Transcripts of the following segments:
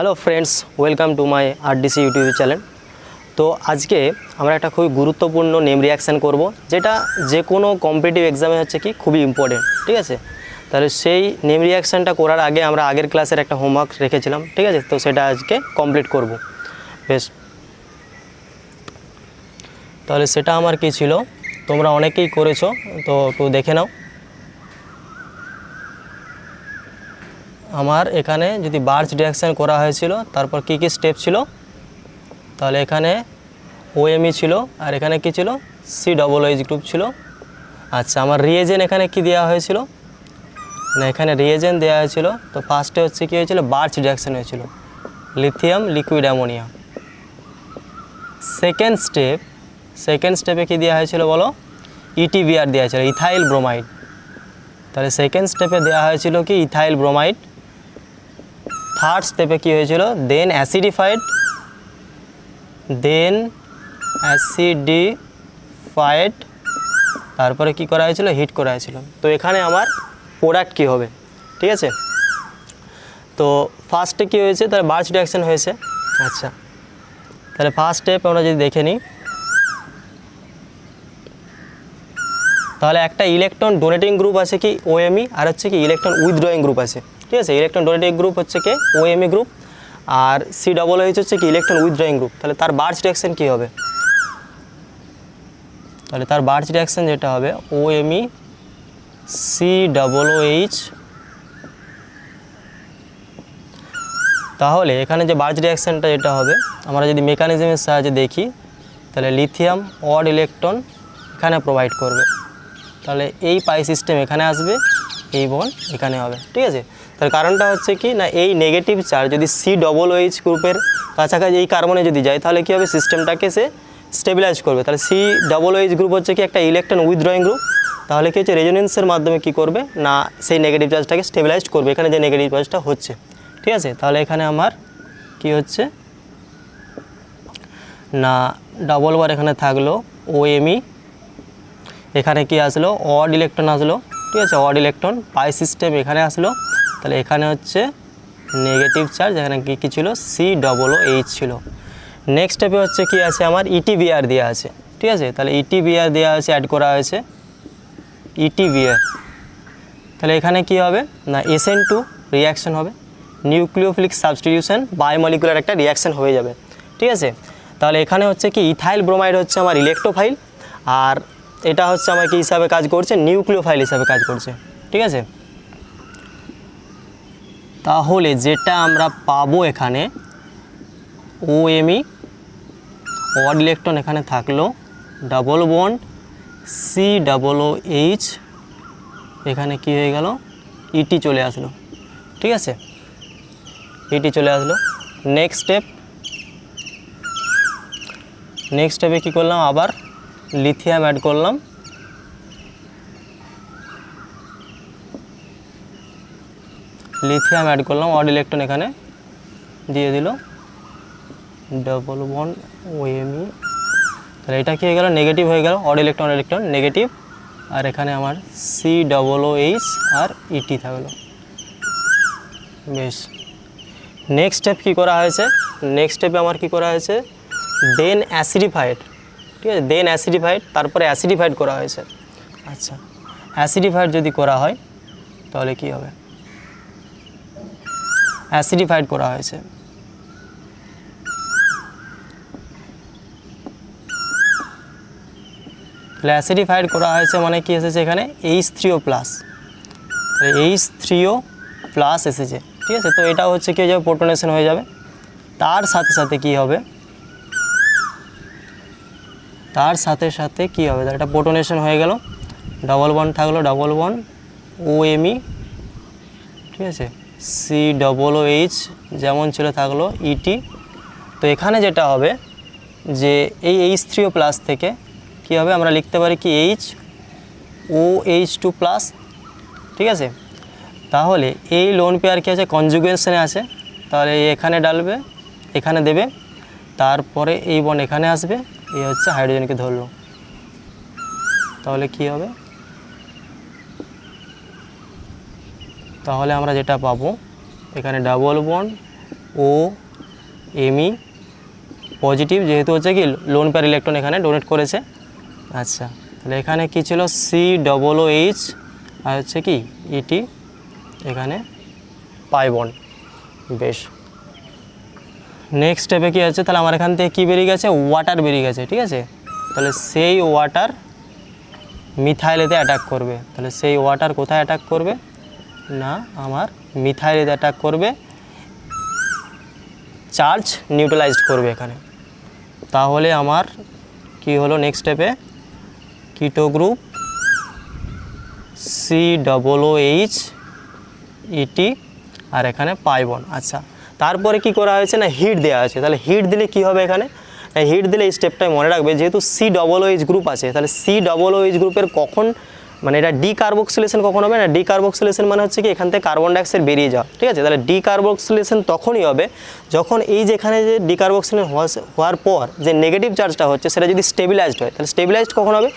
Hello friends, welcome to my RDC YouTube channel. তো আজকে আমরা একটা খুবই গুরুত্বপূর্ণ নেম রিঅ্যাকশান করব, যেটা যে কোনো কম্পিটিটিভ এক্সামে হচ্ছে কি খুবই ইম্পর্টেন্ট। ঠিক আছে, তাহলে সেই নেম রিঅ্যাকশানটা করার আগে আমরা আগের ক্লাসের একটা হোমওয়ার্ক রেখেছিলাম। ঠিক আছে, তো সেটা আজকে কমপ্লিট করব। বেশ, তাহলে সেটা আমার কি ছিল, তোমরা অনেকেই করেছো, তো একটু দেখে নাও। আমার এখানে যদি বার্চ রিঅ্যাকশান করা হয়েছিল, তারপর কি কি স্টেপ ছিল, তাহলে এখানে ওএমই ছিল, আর এখানে কি ছিল, COOH গ্রুপ ছিল। আচ্ছা, আমার রিয়েজেন্ট এখানে কি দেওয়া হয়েছিল না, এখানে রিয়েজেন্ট দেওয়া হয়েছিল। তো ফার্স্টে হচ্ছে কি হয়েছিল, বার্চ রিঅ্যাকশান হয়েছিল, লিথিয়াম লিকুইড অ্যামোনিয়া। সেকেন্ড স্টেপে কি দেওয়া হয়েছিল বলো, ETBR দেওয়া হয়েছিল, ইথাইল ব্রোমাইড। তাহলে সেকেন্ড স্টেপে দেওয়া হয়েছিল কি ইথাইল ব্রোমাইড। থার্ড স্টেপে কি হয়েছিল, দেন অ্যাসিডিফাইড, তারপরে কি করা হয়েছিল, হিট করা হয়েছিল। তো এখানে আমার প্রোডাক্ট কি হবে, ঠিক আছে। তো ফার্স্টে কি হয়েছে, তাহলে বার্চ রিঅ্যাকশন হয়েছে। আচ্ছা, তাহলে ফার্স্ট স্টেপ আমরা যদি দেখে নিই, তাহলে একটা ইলেকট্রন ডোনেটিং গ্রুপ আছে কি ওএমই, আর হচ্ছে কি ইলেকট্রন উইথড্রয়িং গ্রুপ আছে। ঠিক আছে, ইলেকট্রন ডোনেটিং গ্রুপ হচ্ছে কি ওএমই গ্রুপ, আর COOH হচ্ছে কি ইলেকট্রন উইথড্রয়িং গ্রুপ। তাহলে তার বার্চ রিঅ্যাকশন কী হবে, তাহলে তার বার্চ রিঅ্যাকশন যেটা হবে ওএমই COOH। তাহলে এখানে যে বার্চ রিঅ্যাকশানটা যেটা হবে, আমরা যদি মেকানিজমের সাহায্যে দেখি, তাহলে লিথিয়াম অড ইলেকট্রন এখানে প্রোভাইড করবে। তাহলে এই পাই সিস্টেম এখানে আসবে, এই বন্ড এখানে হবে। ঠিক আছে, তার কারণটা হচ্ছে কি না, এই নেগেটিভ চার্জ যদি COOH গ্রুপের কাছাকাছি এই কার্বনে যদি যায়, তাহলে কী হবে, সিস্টেমটাকে সে স্টেবিলাইজ করবে। তাহলে COOH গ্রুপ হচ্ছে কি একটা ইলেকট্রন উইথড্রয়িং গ্রুপ। তাহলে কী হচ্ছে, রেজোনেন্সের মাধ্যমে কি করবে না, সেই নেগেটিভ চার্জটাকে স্টেবিলাইজ করবে, এখানে যে নেগেটিভ চার্জটা হচ্ছে। ঠিক আছে, তাহলে এখানে আমার কি হচ্ছে না, ডাবল বার এখানে থাকলো ওএমই, এখানে কি আসলো, অড ইলেকট্রন আসলো। ঠিক আছে, অড ইলেকট্রন পাই সিস্টেম এখানে আসলো। তাহলে এখানে হচ্ছে নেগেটিভ চার্জ, এখানে কী ছিল, COOH ছিল। নেক্সট স্টেপে হচ্ছে কি আছে, আমার ETBR দেওয়া আছে। ঠিক আছে, তাহলে ETBR দেওয়া আছে, অ্যাড করা হয়েছে ETBR। তাহলে এখানে কি হবে না, SN2 রিঅ্যাকশন হবে, নিউক্লিওফিলিক সাবস্টিটিউশন, বায়োমলিকুলার একটা রিঅ্যাকশন হয়ে যাবে। ঠিক আছে, তাহলে এখানে হচ্ছে কি ইথাইল ব্রোমাইড হচ্ছে আমার ইলেকট্রোফাইল, আর এটা হচ্ছে আমার কি হিসাবে কাজ করছে, নিউক্লিওফাইল হিসাবে কাজ করছে। ঠিক আছে, তাহলে যেটা আমরা পাবো এখানে ওএমই অড ইলেকট্রন এখানে থাকলো, ডাবল বন্ড COOH, এখানে কি হয়ে গেল, ইটি চলে আসলো। ঠিক আছে, ইটি চলে আসলো। নেক্সট স্টেপে কী করলাম, আবার লিথিয়াম অ্যাড করলাম, অড ইলেকট্রন এখানে দিয়ে দিল, ডাবল বন্ড ওএমই। তাহলে এটা কি হয়ে গেল, নেগেটিভ হয়ে গেল, অড ইলেকট্রন নেগেটিভ, আর এখানে আমার COOH আর ইটি থাকলো। বেশ, নেক্সট স্টেপ কী করা হয়েছে, নেক্সট স্টেপে আমার কী করা হয়েছে, দেন অ্যাসিডিফাইড। ঠিক আছে, দেন অ্যাসিডিফাইড, তারপরে অ্যাসিডিফাইড করা হয়েছে। আচ্ছা, অ্যাসিডিফাইড যদি করা হয় তাহলে কি হবে, অ্যাসিডিফাইড করা হয়েছে। তাহলে অ্যাসিডিফাইড করা হয়েছে মানে কি এসেছে, এখানে H3O+, H3O+ এসেছে। ঠিক আছে, তো এটা হচ্ছে কি হয়ে যাবে, প্রোটনেশন হয়ে যাবে। তার সাথে সাথে কি হবে, তাহলে এটা প্রোটনেশন হয়ে গেল, ডাবল বন্ড থাকলো, ডাবল বন্ড ওএমই। ঠিক আছে, COOH যেমন ছিল থাকলো ইটি। তো এখানে যেটা হবে যে এই H3O+ থেকে কি হবে, আমরা লিখতে পারি কি HOH2+। ঠিক আছে, তাহলে এই লোন পেয়ার কি আছে, কনজুগেশনে আছে, তাহলে এখানে ডালবে, এখানে দেবে, তারপরে এই বন্ড এখানে আসবে, এই হচ্ছে হাইড্রোজেনকে ধরলো। তাহলে কি হবে, তাহলে আমরা যেটা পাবো, এখানে ডাবল বন্ড ও এমই পজিটিভ, যেহেতু হচ্ছে কি লোন পেয়ার ইলেকট্রন এখানে ডোনেট করেছে। আচ্ছা, তাহলে এখানে কি ছিল COOH আর হচ্ছে কি ইটি এখানে পাই বন্ড। বেশ, নেক্সট স্টেপে কী আছে, তাহলে আমার এখান থেকে কী বেরিয়ে গেছে, ওয়াটার বেরিয়ে গেছে। ঠিক আছে, তাহলে সেই ওয়াটার মিথাইলেতে অ্যাটাক করবে। তাহলে সেই ওয়াটার কোথায় অ্যাটাক করবে না, আমার মিথাইলেতে অ্যাটাক করবে, চার্জ নিউট্রালাইজড করবে এখানে। তাহলে আমার কি হলো নেক্সট স্টেপে, কিটো গ্রুপ COOH ইটি আর এখানে পাই বন্ড। আচ্ছা, তারপরে কি করা হয়েছে না, হিট দেওয়া আছে। তাহলে হিট দিলে কি হবে এখানে, হিট দিলে এই স্টেপটাই মনে রাখবে, যেহেতু COOH গ্রুপ আছে, তাহলে COOH গ্রুপের কখন মানে এটা ডিকার্বক্সিলেশন কখন হবে না, ডিকার্বক্সিলেশন মানে হচ্ছে কি এখান থেকে কার্বন ডাইঅক্সাইড বেরিয়ে যাওয়া। ঠিক আছে, তাহলে ডিকার্বক্সিলেশন তখনই হবে যখন এই যেখানে যে ডিকার্বক্সিলেশন হওয়ার পর যে নেগেটিভ চার্জটা হচ্ছে সেটা যদি স্টেবিলাইজড হয়। তাহলে স্টেবিলাইজড কখন হবে,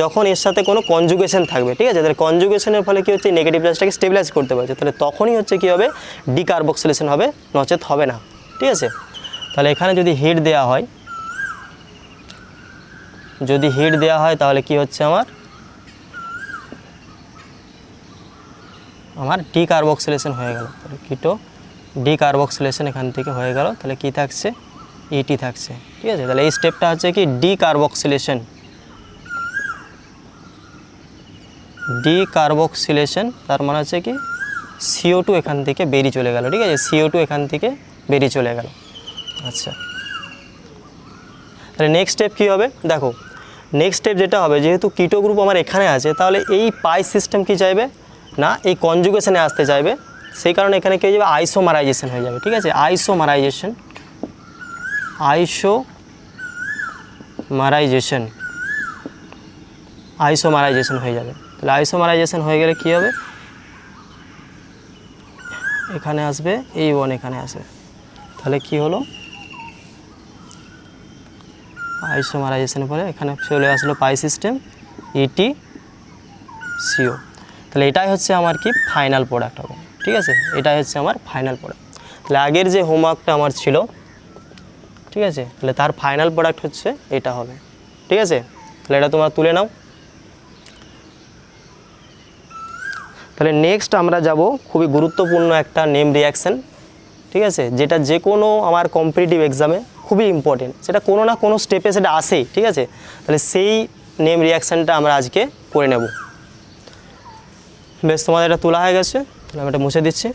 যখন এর সাথে কোনো কনজুগেশন থাকবে। ঠিক আছে, তাহলে কনজুগেশনের ফলে কি হচ্ছে, নেগেটিভ চার্জটাকে স্টেবিলাইজ করতে পারছে, তাহলে তখনই হচ্ছে কি হবে, ডিকার্বক্সিলেশন হবে, নচেত হবে না। ঠিক আছে, তাহলে এখানে যদি হিট দেওয়া হয়, যদি হিট দেওয়া হয় তাহলে কি হচ্ছে, আমার ডিকার্বক্সিলেশন হয়ে গেল। তাহলে কিটো ডিকার্বক্সিলেশন এখান থেকে হয়ে গেল। তাহলে কি থাকছে, ইটি থাকছে। ঠিক আছে, তাহলে এই স্টেপটা হচ্ছে কি ডিকার্বক্সিলেশন। ডিকার্বক্সিলেশন তার মানে হচ্ছে কি CO2 এখান থেকে বেরিয়ে চলে গেল। ঠিক আছে, CO2 এখান থেকে বেরিয়ে চলে গেল। আচ্ছা, তাহলে নেক্সট স্টেপ কী হবে, দেখো নেক্সট স্টেপ যেটা হবে, যেহেতু কিটো গ্রুপ আমার এখানে আছে, তাহলে এই পাই সিস্টেম কি চাইবে না, এই কনজুগেশনে আসতে চাইবে, সেই কারণে এখানে কী হয়ে যাবে, আইসোমারাইজেশন হয়ে যাবে। ঠিক আছে, আইসোমারাইজেশন হয়ে যাবে। তাহলে আইসোমারাইজেশন হয়ে গেলে কী হবে, এখানে আসবে এই ওয়ান, এখানে আসবে, তাহলে কি হলো, আইসোমারাইজেশনের পরে এখানে চলে আসলো পাই সিস্টেম ইটি CO। তাহলে এটাই হচ্ছে আমার কি ফাইনাল প্রোডাক্ট হবে। ঠিক আছে, এটাই হচ্ছে আমার ফাইনাল প্রোডাক্ট। তাহলে আগের যে হোমওয়ার্কটা আমার ছিল, ঠিক আছে, তাহলে তার ফাইনাল প্রোডাক্ট হচ্ছে এটা হবে। ঠিক আছে, তাহলে এটা তোমরা তুলে নাও। তাহলে নেক্সট আমরা যাব খুবই গুরুত্বপূর্ণ একটা নেম রিয়াকশান। ঠিক আছে, যেটা যে কোনো আমার কম্পিটিটিভ এক্সামে খুবই ইম্পর্টেন্ট, সেটা কোনো না কোনো স্টেপে সেটা আসেই। ঠিক আছে, তাহলে সেই নেম রিয়াকশানটা আমরা আজকে করে নেব। বেশ, তোমাদের এটা তোলা হয়ে গেছে, তাহলে আমি এটা মুছে দিচ্ছি।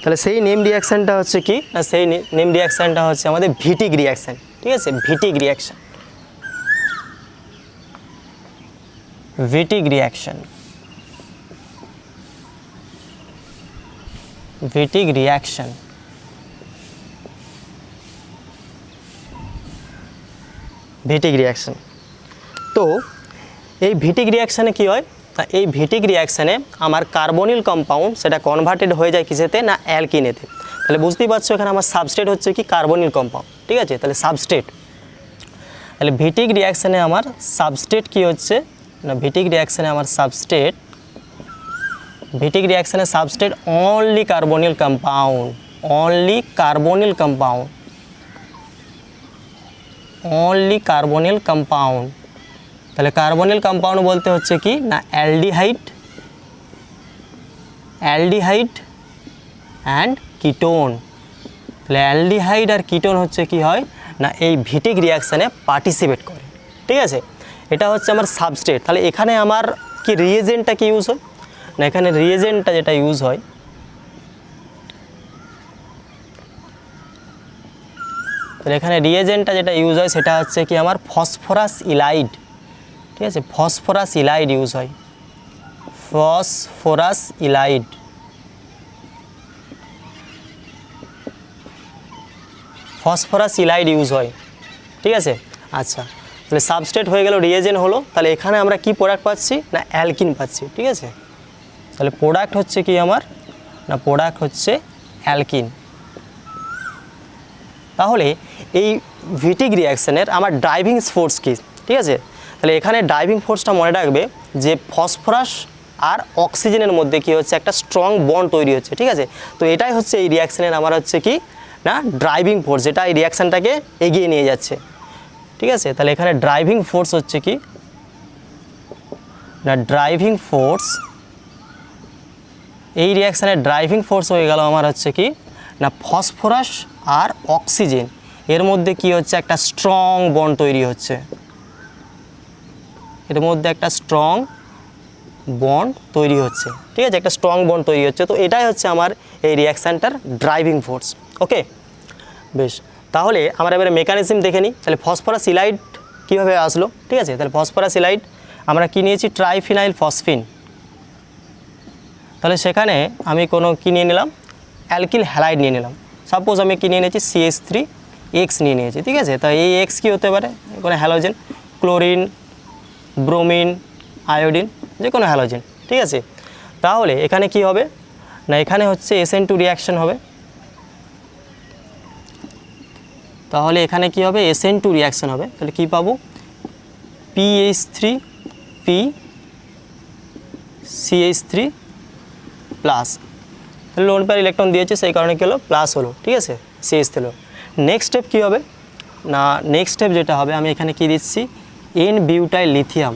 তাহলে সেই নেম রিয়াকশানটা হচ্ছে কি না, সেই নেম রিয়াকশানটা হচ্ছে আমাদের ভিটিক রিয়াকশান। ঠিক আছে, ভিটিক রিয়াকশান, ভিটিক রিয়াকশান, ভিটিক রিয়াকশান। ভিটিক রিয়াকশান, তো এই ভিটিক রিয়াকশানে কি হয়, তা এই ভিটিক রিয়াকশানে আমার কার্বনিল কম্পাউন্ড সেটা কনভার্টেড হয়ে যায় কিসেতে না, অ্যালকিনেতে। তাহলে বুঝতেই পারছো এখানে আমার সাবস্ট্রেট হচ্ছে কি কার্বনিল কম্পাউন্ড। ঠিক আছে, তাহলে সাবস্ট্রেট, তাহলে ভিটিক রিয়াকশানে আমার সাবস্ট্রেট কি হচ্ছে না, ভিটিক রিয়াকশানে আমার সাবস্ট্রেট, ভিটিক রিয়াকশানে substrate only carbonyl compound, only carbonyl compound, only carbonyl compound. তাহলে কার্বনিল কম্পাউন্ড বলতে হচ্ছে কি না, অ্যালডিহাইড, অ্যালডিহাইড অ্যান্ড কিটোন। তাহলে অ্যালডিহাইড আর কিটোন হচ্ছে কি হয় না, এই ভিটিক রিয়াকশানে পার্টিসিপেট করে। ঠিক আছে, এটা হচ্ছে আমার সাবস্ট্রেট। তাহলে এখানে আমার কি রিয়েজেন্টটা কি ইউজ হয় না, এখানে রিয়েজেন্টটা যেটা ইউজ হয়, তাহলে এখানে রিয়েজেন্টটা যেটা ইউজ হয় সেটা হচ্ছে কি আমার ফসফরাস ইলাইড। ঠিক আছে, ফসফরাস ইলাইড ইউজ হয়, ফসফরাস ইলাইড, ফসফরাস ইলাইড ইউজ হয়। ঠিক আছে, আচ্ছা, তাহলে সাবস্ট্রেট হয়ে গেল, রিয়েজেন্ট হলো। তাহলে এখানে আমরা কি প্রোডাক্ট পাচ্ছি না, অ্যালকিন পাচ্ছি। ঠিক আছে, তাহলে প্রোডাক্ট হচ্ছে কি আমার না, প্রোডাক্ট হচ্ছে অ্যালকিন। তাহলে এই ভিটিক রিয়াকশানের আমার ড্রাইভিং ফোর্স কি ঠিক আছে। তাহলে এখানে ড্রাইভিং ফোর্সটা মনে রাখবে যে ফসফরাস আর অক্সিজেনের মধ্যে কি হচ্ছে একটা স্ট্রং বন্ড তৈরি হচ্ছে, ঠিক আছে। তো এটাই হচ্ছে এই রিয়াকশানের আমার হচ্ছে কি না ড্রাইভিং ফোর্স, যেটা এই রিয়াকশানটাকে এগিয়ে নিয়ে যাচ্ছে, ঠিক আছে। তাহলে এখানে ড্রাইভিং ফোর্স হচ্ছে কি না ড্রাইভিং ফোর্স, এই রিয়াকশানের ড্রাইভিং ফোর্স হয়ে গেল আমার হচ্ছে কি না ফসফরাস আর অক্সিজেন এর মধ্যে কি হচ্ছে একটা স্ট্রং বন্ড তৈরি হচ্ছে, এর মধ্যে একটা স্ট্রং বন্ড তৈরি হচ্ছে, ঠিক আছে, একটা স্ট্রং বন্ড তৈরি হচ্ছে। তো এটাই হচ্ছে আমার এই রিয়াকশানটার ড্রাইভিং ফোর্স। ওকে, বেশ, তাহলে আমরা এবারে মেকানিজম দেখে নিই। তাহলে ফসফরাস ইলাইড কীভাবে আসলো, ঠিক আছে। তাহলে ফসফরাস ইলাইড আমরা কী নিয়েছি, ট্রাইফিনাইল ফসফিন। তাহলে সেখানে আমি কোনো কী নিয়ে নিলাম, অ্যালকিল হ্যালাইড নিয়ে নিলাম। সাপোজ আমি কী নিয়ে নিয়েছি, CH3X নিয়ে নিয়েছি, ঠিক আছে। তো এই এক্স কী হতে পারে, কোনো হ্যালোজেন, ক্লোরিন, ব্রোমিন, আয়োডিন, যে কোনো হ্যালোজেন, ঠিক আছে। তাহলে এখানে কি হবে না, এখানে হচ্ছে SN2 রিয়াকশন হবে। তাহলে এখানে কি হবে, SN2 রিয়াকশন হবে। তাহলে কি পাবো, PH3P CH3 প্লাস, তাহলে লোন পেয়ার ইলেকট্রন দিয়েছে সেই কারণে কী হলো, প্লাস হলো, ঠিক আছে, CH3 হলো। নেক্সট স্টেপ কী হবে না, নেক্সট স্টেপ যেটা হবে আমি এখানে কি দিচ্ছি, N-বিউটাইল লিথিয়াম,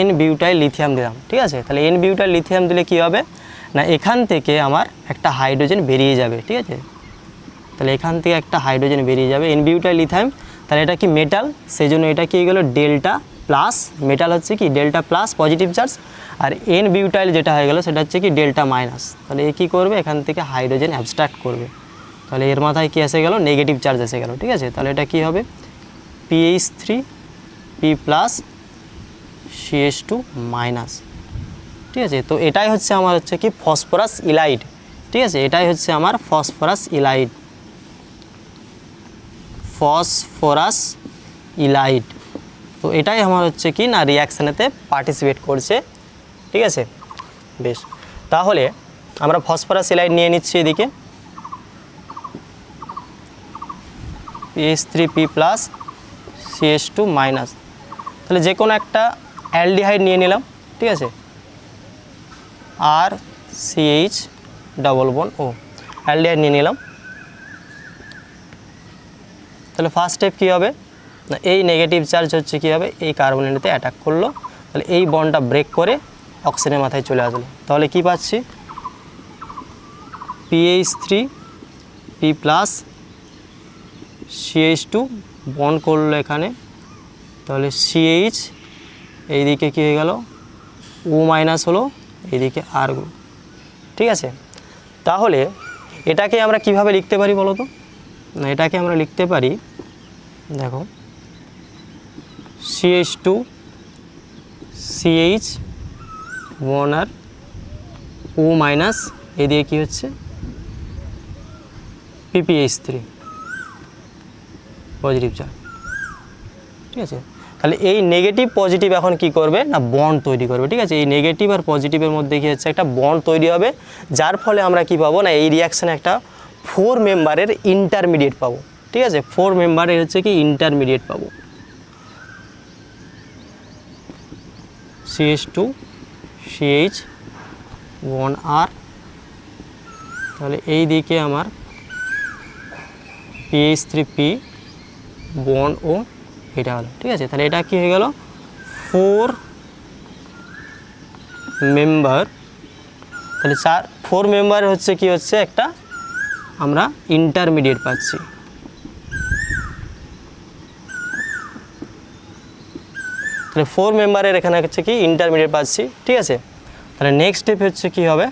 N-বিউটাইল লিথিয়াম দিলাম, ঠিক আছে। তাহলে N-বিউটাইল লিথিয়াম দিলে কি হবে না, এখান থেকে আমার একটা হাইড্রোজেন বেরিয়ে যাবে, ঠিক আছে। তাহলে এখান থেকে একটা হাইড্রোজেন বেরিয়ে যাবে N-বিউটাইল লিথিয়াম। তাহলে এটা কি মেটাল, সেই জন্য এটা কি গেলো ডেল্টা প্লাস, মেটাল হচ্ছে কি ডেল্টা প্লাস পজিটিভ চার্জ, আর N-বিউটাইল যেটা হয়ে গেলো সেটা হচ্ছে কি ডেল্টা মাইনাস। তাহলে এ কী করবে, এখান থেকে হাইড্রোজেন অ্যাবস্ট্রাক্ট করবে। তাহলে এর মাথায় কি এসে গেল, নেগেটিভ চার্জ এসে গেল, ঠিক আছে। তাহলে এটা কি হবে, PH3P প্লাস CH2 মাইনাস, ঠিক আছে। তো এটাই হচ্ছে আমার হচ্ছে কি ফসফরাস ইলাইড, ঠিক আছে, এটাই হচ্ছে আমার ফসফরাস ইলাইড, ফসফরাস ইলাইড। তো এটাই আমার হচ্ছে কি না রিয়াকশানেতে পার্টিসিপেট করছে, ঠিক আছে। বেশ, তাহলে আমরা ফসফরাস ইলাইড নিয়ে নিচ্ছি এদিকে, PH3P প্লাস CH2 মাইনাস। তাহলে যে কোনো একটা অ্যালডিহাইড নিয়ে নিলাম, ঠিক আছে, আর CH ডবল বন্ড ও অ্যালডিহাইড নিয়ে নিলাম। তাহলে ফার্স্ট স্টেপ কী হবে না, এই নেগেটিভ চার্জ হচ্ছে কী হবে, এই কার্বনেটে অ্যাটাক করলো, তাহলে এই বন্ডটা ব্রেক করে অক্সিজেনের মাথায় চলে আসলো। তাহলে কি পাচ্ছি, PH3P প্লাস CH2 বন্ড করলো এখানে, তাহলে CH এইদিকে কী হয়ে গেল, O মাইনাস হলো, এইদিকে R, ঠিক আছে। তাহলে এটাকে আমরা কিভাবে লিখতে পারি বলো তো না, এটাকে আমরা লিখতে পারি, দেখো CH2 CH বন্ড আর O মাইনাস, এদিকে কী হচ্ছে PPH3 পজিটিভ চার্জ, ঠিক আছে। তাহলে এই নেগেটিভ পজিটিভ এখন কি করবে না বন্ড তৈরি করবে, ঠিক আছে। এই নেগেটিভ আর পজিটিভের মধ্যে কি হচ্ছে একটা বন্ড তৈরি হবে, যার ফলে আমরা কি পাবো না এই রিয়াকশানে একটা 4 মেম্বারের ইন্টারমিডিয়েট পাবো, ঠিক আছে। 4 মেম্বারের হচ্ছে কি ইন্টারমিডিয়েট পাবো, CH2 CH বন্ড R, তাহলে এই দিকে আমার PH3P বন্ড ও এটা হলো, ঠিক আছে। তাহলে এটা কি হয়ে গেল 4 মেম্বার, তাহলে 4 মেম্বার হচ্ছে কি হচ্ছে একটা আমরা ইন্টারমিডিয়েট পাচ্ছি, তাহলে 4 মেম্বারের এখানে হচ্ছে কি ইন্টারমিডিয়েট পাচ্ছি, ঠিক আছে। তাহলে নেক্সট স্টেপ হচ্ছে কি হবে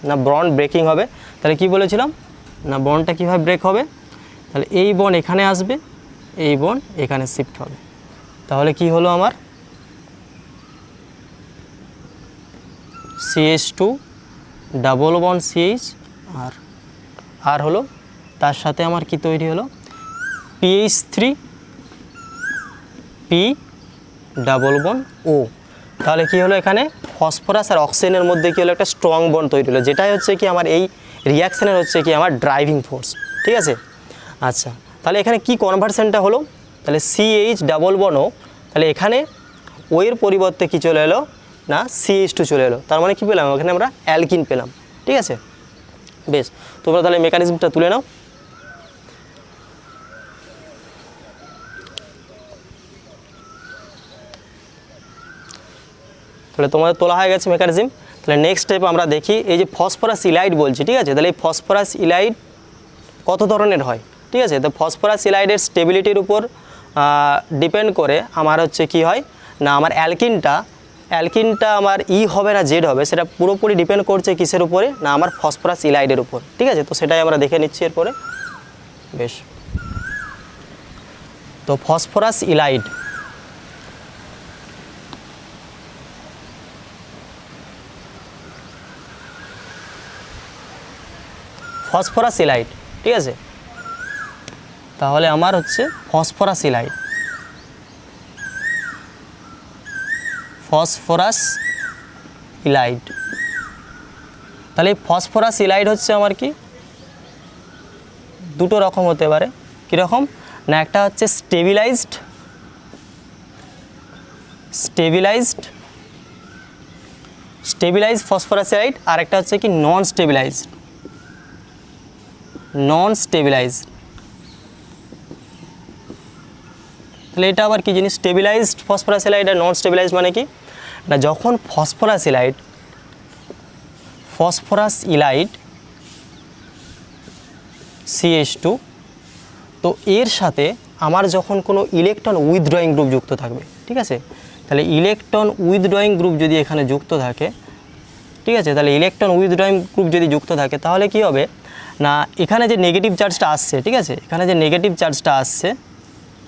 না বন্ড ব্রেকিং হবে। তাহলে কি বলেছিলাম না বন্ডটা কীভাবে ব্রেক হবে, তাহলে এই বন্ড এখানে আসবে, এই বন্ড এখানে শিফট হবে। তাহলে কি হলো আমার CH2 ডাবল বন্ড CH আর হলো, তার সাথে আমার কি তৈরি হলো PH3P ডাবল বন্ড O। তাহলে কি হলো এখানে ফসফরাস আর অক্সিজেনের মধ্যে কি হলো একটা স্ট্রং বন্ড তৈরি হলো, যেটাই হচ্ছে কি আমার এই রিয়াকশানের হচ্ছে কি আমার ড্রাইভিং ফোর্স, ঠিক আছে। আচ্ছা, তাহলে এখানে কি কনভার্সনটা হলো তাহলে CH ডাবল বন্ড ও, তাহলে এখানে ও এর পরিবর্তে কি চলে এলো না CH2 চলে এলো, তার মানে কি পেলাম এখানে আমরা অ্যালকিন পেলাম। ঠিক আছে, বেশ, তোমরা তাহলে মেকানিজমটা তুলে নাও। তাহলে তোমাদের তোলা হয়ে গেছে মেকানিজম। তাহলে নেক্সট স্টেপ আমরা দেখি, এই যে ফসফরাস ইলাইড বলছি, ঠিক আছে, তাহলে এই ফসফরাস ইলাইড কত ধরনের হয়, ঠিক আছে। তো ফসফরাস ইলাইডের স্টেবিলিটির উপর ডিপেন্ড করে আমার হচ্ছে কি হয় না আমার অ্যালকিনটা আমার ই হবে না জেড হবে, সেটা পুরোপুরি ডিপেন্ড করছে কিসের উপরে না আমার ফসফরাস ইলাইডের উপর। ঠিক আছে, তো সেটাই আমরা দেখে নিচ্ছি এরপরে। বেশ, তো ফসফরাস ইলাইড, ফসফরাস ইলাইড, ঠিক আছে, তাহলে আমার হচ্ছে ফসফরাস ইলাইড, ফসফরাস ইলাইড। তাহলে এই ফসফরাস ইলাইড হচ্ছে আমার কি দুটো রকম হতে পারে। কীরকম না, একটা হচ্ছে স্টেবিলাইজড ফসফরাস ইলাইড, আর একটা হচ্ছে কি নন স্টেবিলাইজড। তাহলে এটা আবার কি জিনিস, স্টেবিলাইজড ফসফরাস ইলাইড আর নন স্টেবিলাইজড মানে কি না, যখন ফসফরাস ইলাইড CH2, তো এর সাথে আমার যখন কোনো ইলেকট্রন উইথড্রয়িং গ্রুপ যুক্ত থাকবে, ঠিক আছে, তাহলে ইলেকট্রন উইথড্রয়িং গ্রুপ যদি এখানে যুক্ত থাকে, ঠিক আছে, তাহলে ইলেকট্রন উইথড্রয়িং গ্রুপ যদি যুক্ত থাকে তাহলে কি হবে না এখানে যে নেগেটিভ চার্জটা আসছে, ঠিক আছে, এখানে যে নেগেটিভ চার্জটা আসছে,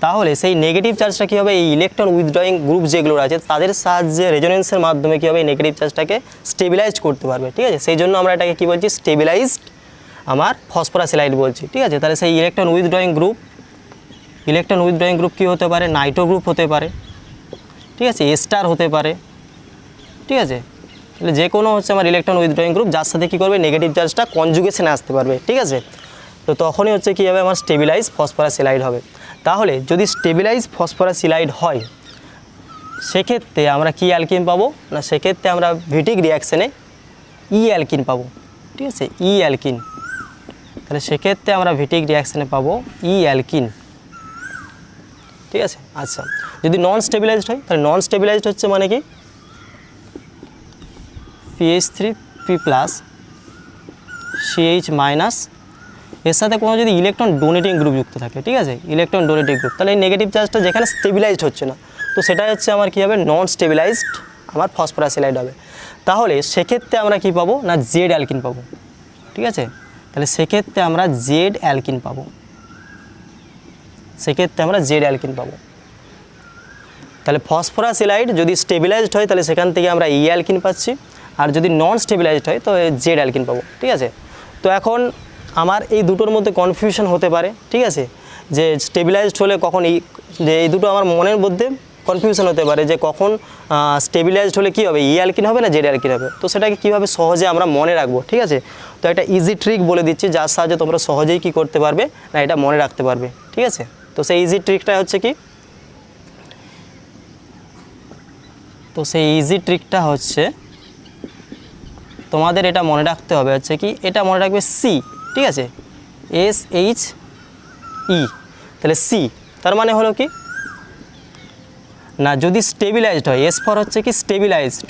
তাহলে সেই নেগেটিভ চার্জটা কী হবে এই ইলেকট্রন উইথড্রয়িং গ্রুপ যেগুলো আছে তাদের সাহায্যে রেজোনেন্সের মাধ্যমে কী হবে এই নেগেটিভ চার্জটাকে স্টেবিলাইজ করতে পারবে। ঠিক আছে, সেই জন্য আমরা এটাকে কী বলছি স্টেবিলাইজড আমার ফসফরাস ইলাইড বলছি। ঠিক আছে, তাহলে সেই ইলেকট্রন উইথড্রয়িং গ্রুপ কী হতে পারে, নাইট্রো গ্রুপ হতে পারে, ঠিক আছে, স্টার হতে পারে। ঠিক আছে, তাহলে যে কোনো হচ্ছে আমার ইলেকট্রন উইথড্রয়িং গ্রুপ যার সাথে কী করবে নেগেটিভ চার্জটা কনজুগেশনে আসতে পারবে। ঠিক আছে, তো তখনই হচ্ছে কী হবে আমার স্টেবিলাইজ ফসফরাস ইলাইড হবে। তাহলে যদি স্টেবিলাইজ ফসফরাস ইলাইড হয় সেক্ষেত্রে আমরা কি অ্যালকিন পাবো না, সেক্ষেত্রে আমরা ভিটিক রিয়াকশানে অ্যালকিন পাবো। ঠিক আছে, অ্যালকিন, তাহলে সেক্ষেত্রে আমরা ভিটিক রিয়াকশানে পাবো অ্যালকিন। ঠিক আছে, আচ্ছা, যদি নন স্টেবিলাইজড হয় তাহলে নন স্টেবিলাইজড হচ্ছে মানে কি PH3P+ CH- এর সাথে কোনো যদি ইলেকট্রন ডোনেটিং গ্রুপ যুক্ত থাকে, ঠিক আছে, ইলেকট্রন ডোনেটিং গ্রুপ, তাহলে এই নেগেটিভ চার্জটা যেখানে স্টেবিলাইজড হচ্ছে না, তো সেটা হচ্ছে আমার কী হবে নন স্টেবিলাইজড আমার ফসফরাস ইলাইড হবে। তাহলে সেক্ষেত্রে আমরা কি পাবো না জেড অ্যালকিন পাবো। ঠিক আছে, তাহলে সেক্ষেত্রে আমরা জেড অ্যালকিন পাবো, তাহলে ফসফরাস ইলাইড যদি স্টেবিলাইজড হয় তাহলে সেখান থেকে আমরা অ্যালকিন পাচ্ছি, আর যদি নন স্টেবিলাইজড হয় তো জেড অ্যালকিন পাবো। ঠিক আছে, তো এখন আমার এই দুটোর মধ্যে কনফিউশন হতে পারে। ঠিক আছে, যে স্টেবিলাইজড হলে কখন এই দুটো আমার মনের মধ্যে কনফিউশন হতে পারে যে কখন স্টেবিলাইজড হলে কী হবে অ্যালকিন হবে না জেড অ্যালকিন হবে। তো সেটাকে কীভাবে সহজে আমরা মনে রাখবো। ঠিক আছে, তো একটা ইজি ট্রিক বলে দিচ্ছি যার সাহায্যে তোমরা সহজেই কী করতে পারবে না এটা মনে রাখতে পারবে। ঠিক আছে, তো সেই ইজি ট্রিকটা হচ্ছে কি, তোমাদের এটা মনে রাখতে হবে হচ্ছে কি, এটা মনে রাখবে সি। ঠিক আছে, SHE, তাহলে সি তার মানে হলো কি না যদি স্টেবিলাইজড হয়, S ফর হচ্ছে কি স্টেবিলাইজড,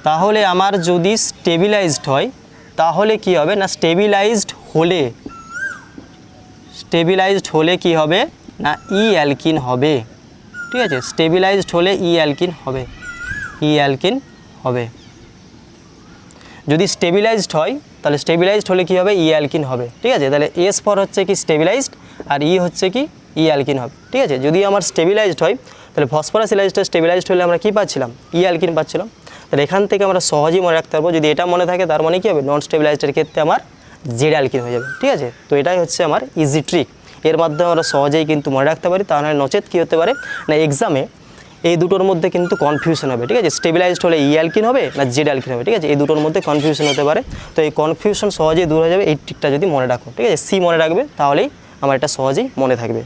তাহলে আমার যদি স্টেবিলাইজড হয় তাহলে কি হবে না স্টেবিলাইজড হলে কি হবে না অ্যালকিন হবে। ঠিক আছে, স্টেবিলাইজড হলে অ্যালকিন হবে, যদি স্টেবিলাইজড হয় তাহলে স্টেবিলাইজড হলে কী হবে অ্যালকিন হবে। ঠিক আছে, তাহলে S ফর হচ্ছে কি স্টেবিলাইজড আর হচ্ছে কি অ্যালকিন হবে। ঠিক আছে, যদি আমার স্টেবিলাইজড হয় তাহলে ফসফরাস ইলাইডটা স্টেবিলাইজড হলে আমরা কী পাচ্ছিলাম অ্যালকিন পাচ্ছিলাম। তাহলে এখান থেকে আমরা সহজেই মনে রাখতে পারবো, যদি এটা মনে থাকে তার মানে কী হবে নন স্টেবিলাইজডের ক্ষেত্রে আমার জেড অ্যালকিন হয়ে যাবে। ঠিক আছে, তো এটাই হচ্ছে আমার ইজি ট্রিক, এর মাধ্যমে আমরা সহজেই কিন্তু মনে রাখতে পারি। তা নয় নচেত কী হতে পারে না এক্সামে এই দুটোর মধ্যে কিন্তু কনফিউশন হবে। ঠিক আছে, স্টেবিলাইজড হলে অ্যালকিন হবে না জেড অ্যালকিন হবে। ঠিক আছে, এই দুটোর মধ্যে কনফিউশন হতে পারে, তো এই কনফিউশন সহজেই দূর হয়ে যাবে এই ট্রিকটা যদি মনে রাখো। ঠিক আছে, সি মনে রাখবে তাহলেই আমার এটা সহজেই মনে থাকবে।